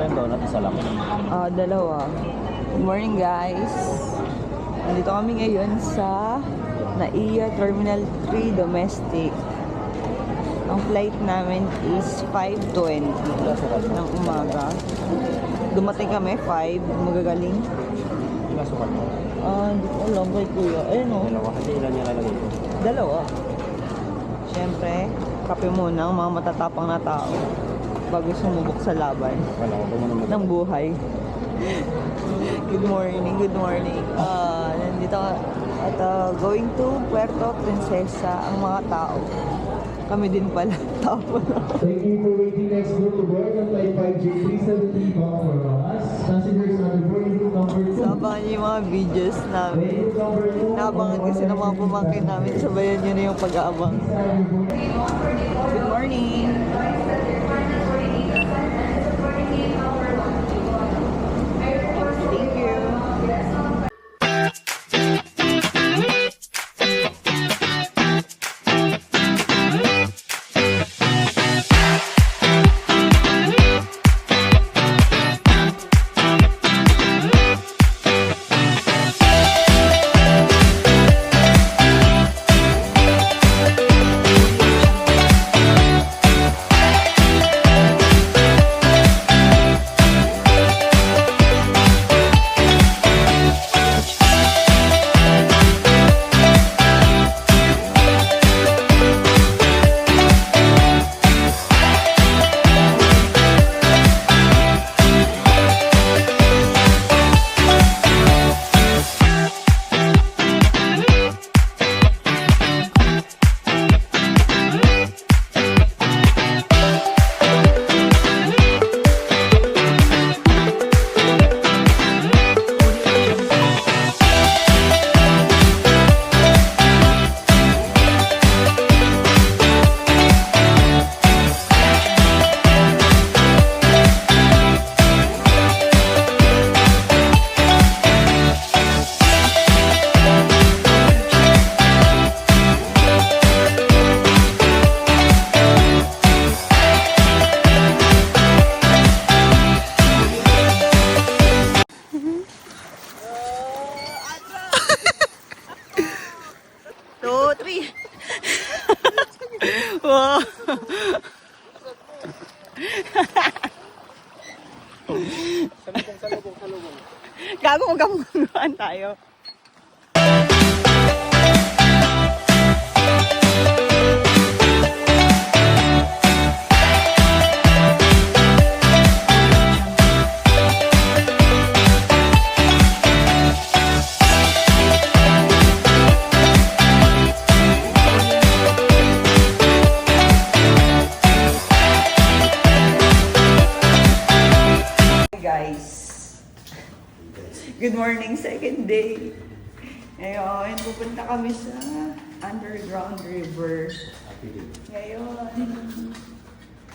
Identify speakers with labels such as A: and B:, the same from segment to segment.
A: yung donut, isa lang.
B: Dalawa. Good morning, guys. Nandito kami ngayon sa NAIA Terminal 3 Domestic. Ang flight namin is 5:20 ng umaga. Dumating kami 5, magagaling.
A: Pinasukan mo.
B: Hindi ko alam kay kuya. Ayun o.
A: Dalawa kasi ilan yung lalagay ko.
B: Dalawa. Siyempre, kape muna ang mga matatapang na tao bago sumubok sa laban
A: Wala ko naman.
B: ng buhay. Good morning, good morning. Nandito at going to Puerto Princesa ang mga tao. Kami din pala, tao pala.
C: Thank you for waiting next door to board on flight 5J370 bound for us. Passengers on the boarding room number 2.
B: Sabangan niyo yung mga videos namin. Nabangan kasi ng mga pumangkin namin. Sabayan niyo na yung pag-aabang. Good morning! Thank you! Wow!
A: Salubong.
B: Gago, magkamunuan tayo. Good morning, second day. Ngayon, pupunta kami sa underground river. Ngayon,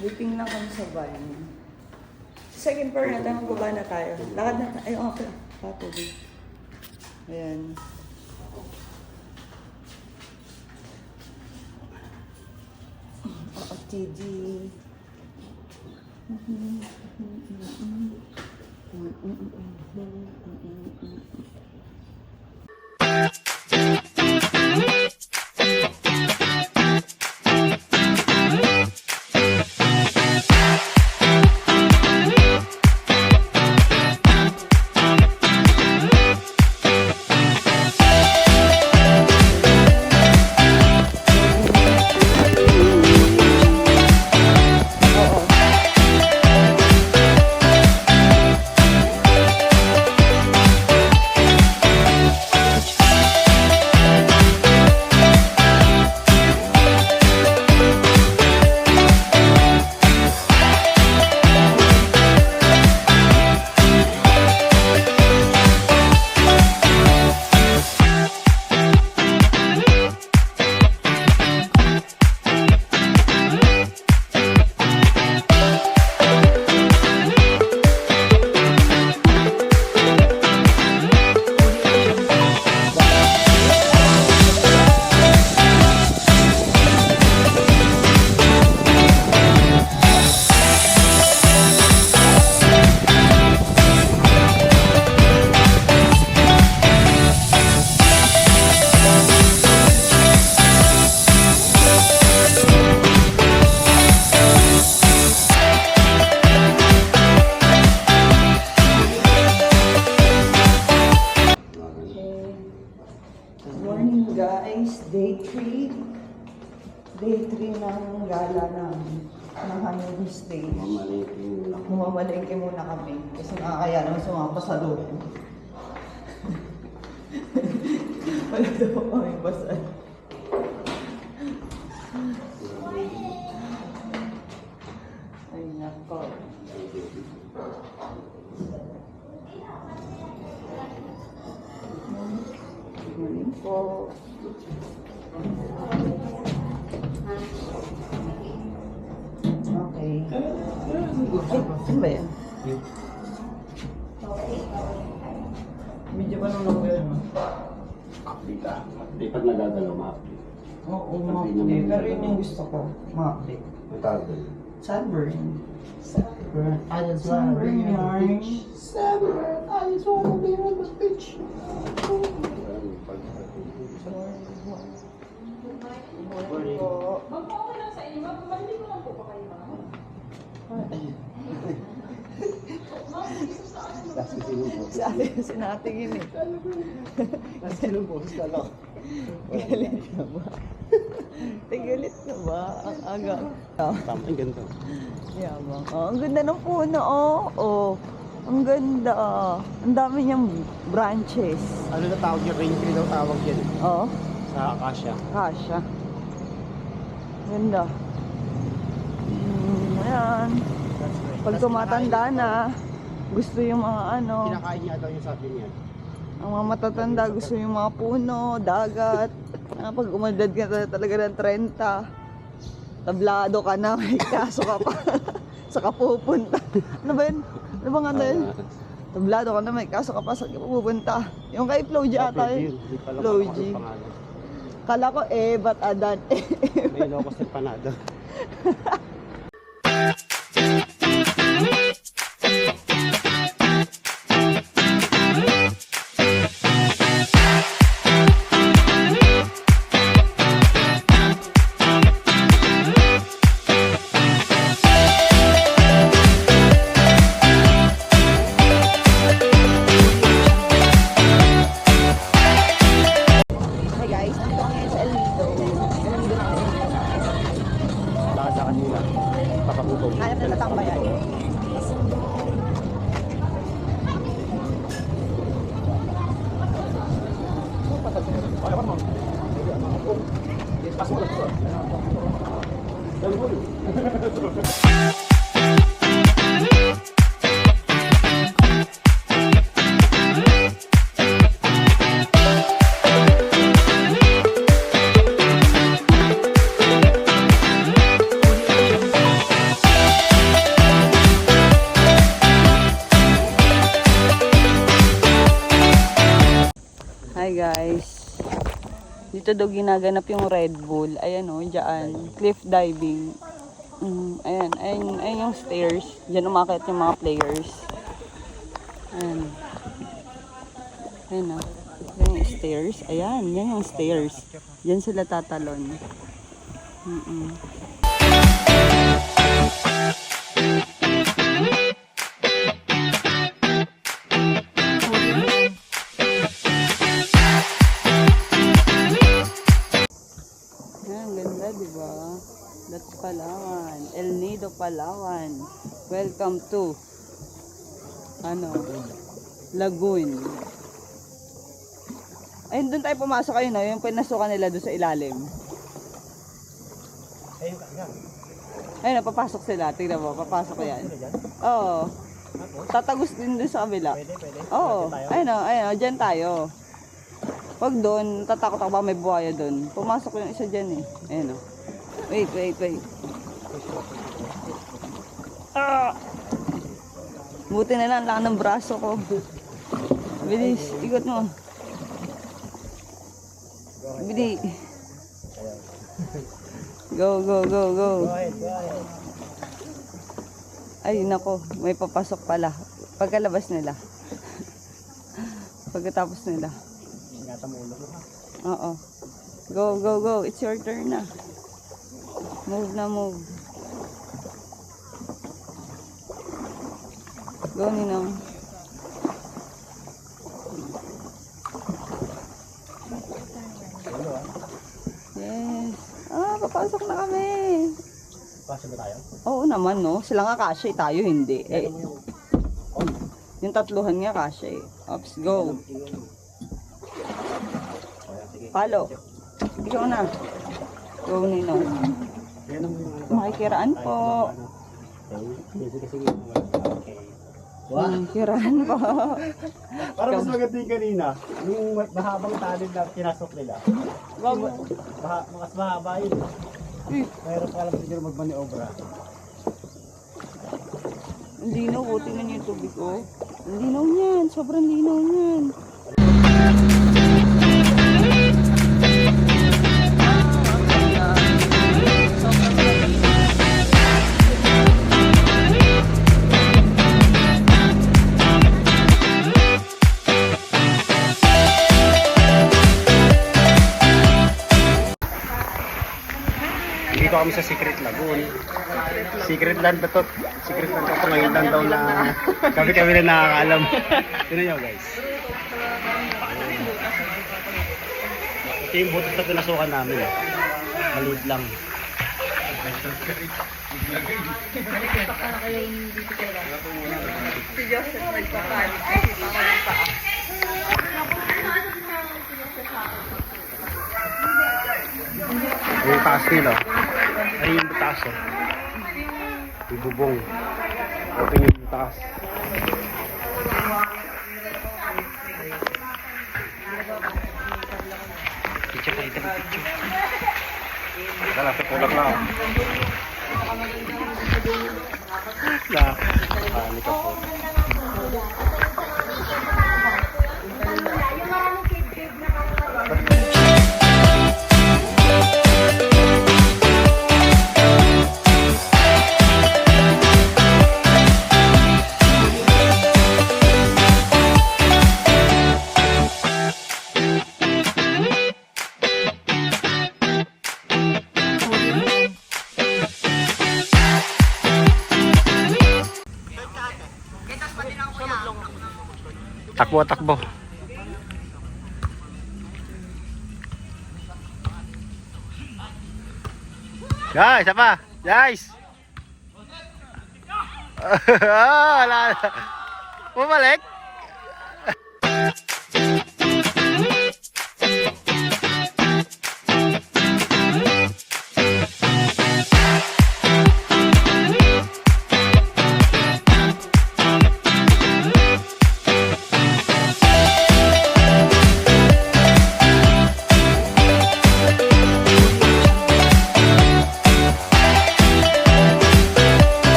B: waiting na kami sa van. Second floor na tayo, magbaba na tayo. Lakad na tayo. Ay, okay. Patubig. Ayan. TD. day 3. Day 3 ng gala namin. Ng honeymoon stay. Mamalengke muna kami. Kasi nakakaya naman sumapa sa loob. Wala daw kami basa. Ay, nako. Good morning po. Okay. Ano ba yan? Medyo pa nung ako yan.
A: Update ka. Update pag nagagalaw, ma-update.
B: Oo, ma-update. Pero yun yung gusto ko. Ma-update.
A: Ang tawag doon.
B: Sunburn.
C: Sunburn. I just wanna be on the beach. Sunburn. I just wanna be on the beach.
B: Morning po.
D: Mag-okay lang sa inyo, ma'am. Maliligo lang po ba kayo, ma'am? Ma'am, dito sa ano?
A: Last kasi yung po.
B: Sa atin yung sinatingin eh.
A: Last kasi yung po. Kala ko.
B: Galit na ba? Galit na ba? Ang aga.
A: Tama, ang ganito.
B: Yabang. Oh, ang ganda ng puno, oh. Oh. Ang ganda. Ang dami niyang branches.
A: Ano na tawag yung rain tree daw tawag yan?
B: Oh,
A: Sa Acacia.
B: kasha. Ganda. Ayan. Pag tumatanda na, gusto yung mga ano,
A: Kinakain niya daw yung sabi niya.
B: ang mga matatanda gusto yung mga puno, dagat. Pag umadad ka talaga ng 30, tablado ka na, may kaso ka pa. Saka pupunta. Ano ba yun? Ano bang ano yun? Tablado ka na, may kaso ka pa, saka pupunta. Yung kay Flo G ata yun. Flo G. Kala ko ba't Adan?
A: May locos ng panado.
B: Hey guys, nandito kami sa El Nido.
A: Lakad sa kanila. Papagutong.
B: Hanap na natambayan. Hi guys. Dito daw ginaganap yung Red Bull. Ayan o, dyan. Cliff diving. Ayan yung stairs. Diyan umakit yung mga players. Ayan. Ayan o. Yan yung stairs. Ayan, yan yung stairs. Diyan sila tatalon. Ayan, ganda, diba? That's Palawan. El Nido, Palawan. Welcome to Lagoon. Ayun, doon tayo pumasok kayo, no? Yung pinasukan nila doon sa ilalim. Ayun, papasok sila. Tignan mo, papasok ko yan. Oo. Tatagos din doon sa kabila. Oo. Ayun, dyan tayo. Pag doon, tatakot ako ba may buhaya doon. Pumasok yung isa dyan eh. Ayun o. Wait. Ah! Buti na lang ng braso ko. Bilis, ikot mo. Bilis. Go. Ay, nako. May papasok pala. Pagkalabas nila. Pagkatapos nila. Oo. Go. It's your turn na. Move. Go, Ninong. Pasok na kami.
A: Pasok ba tayo?
B: Oo naman, no? Sila nga kasya, tayo hindi. Eh, yung tatluhan nga kasya eh. Ops, go. Palo. Ikaw na. Go, Ninong. Makikiraan po. Makikiraan po.
A: Parang mas maganda yung kanina. Yung mahabang talid na pinasok nila. Mas mahaba yun. Mayroon ka lang siguro magmaniobra.
B: Ang linaw po. Tingnan niyo yung tubig ko. Ang linaw niyan. Sobrang linaw niyan.
A: Dito kami sa Secret Lagoon. Secret land ba to? Secret land to. Ngayon lang daw na kami na nakakaalam. Tignan nyo guys. Ito yung butos na pinasukan namin. Maliit lang.
B: Si Joseph nagpapalit kasi pangalan pa ako.
A: Yung taas nila. Ay yung taas oh. Yung bubong. Ito yung taas. Picture tayo ito. Picture. Kala sa tulak na. Panik ako. Takbo, takbo. Guys, apa? Guys. Wala. Bumalik.